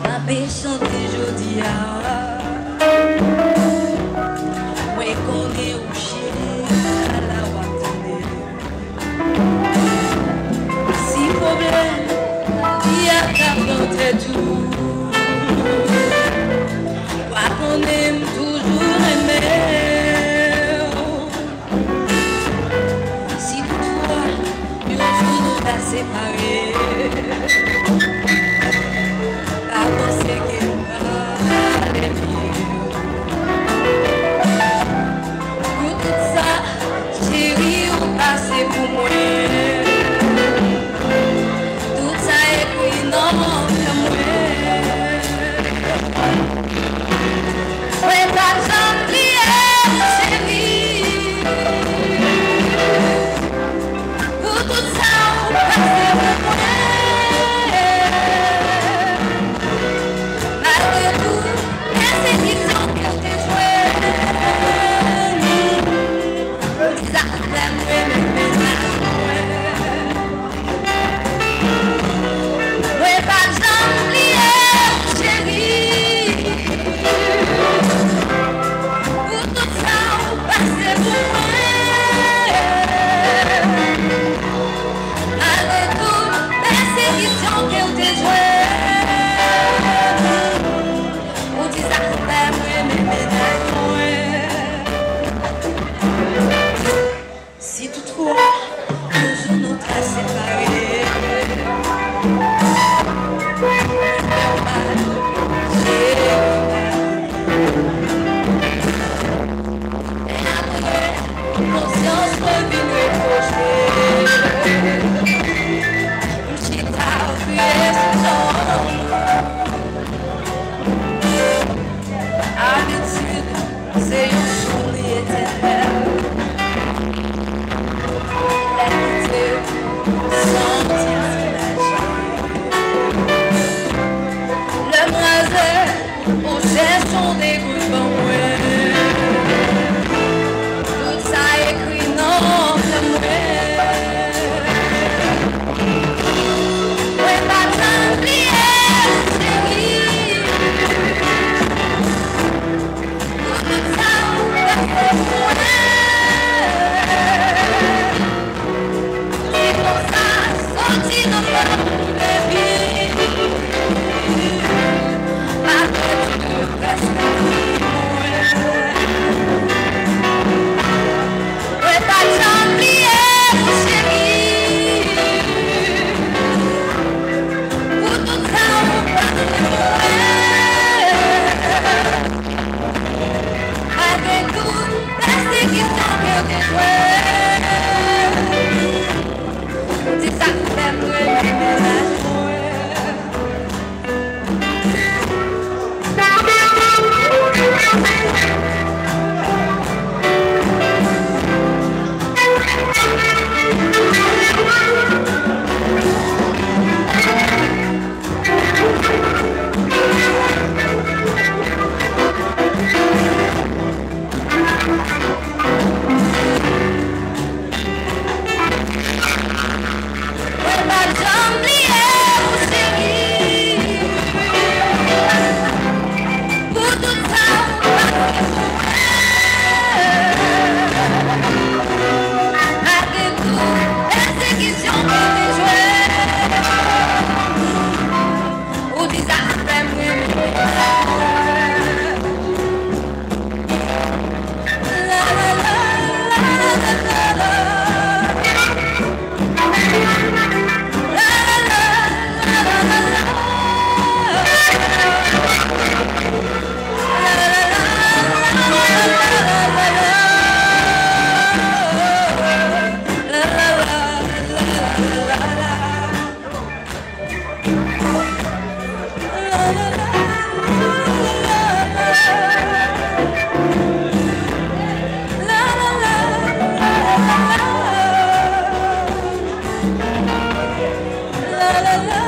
Ma paix chante jodi a. Moi connais au chéri à la watane. Si problème, il y a qu'à planter tout. Quoi qu'on aime toujours aimer. Si toutefois, un jour nous t'a séparés. C'est pour moi. Tout ça écrit dans mon cœur. Ouais, pas j'en chérie. Pour tout ça, on passe pour moi. Malgré tout, c'est qui sont que t'es joué. Ça t'aime. Si toutefois, nous nous t'a séparés. Conscience revient reprocher. J'ai t'avoué ce habitude, c'est une journée éternelle. L'amitié, sentir le brasier, on cherche son dégoût pour moi. Tout ça écrit non comme moi. Ouais, pas t'oublier, chérie. Tout ça, c'est pour moi. C'est pour ça, sortir dans mon bébé. Ma tête reste la la la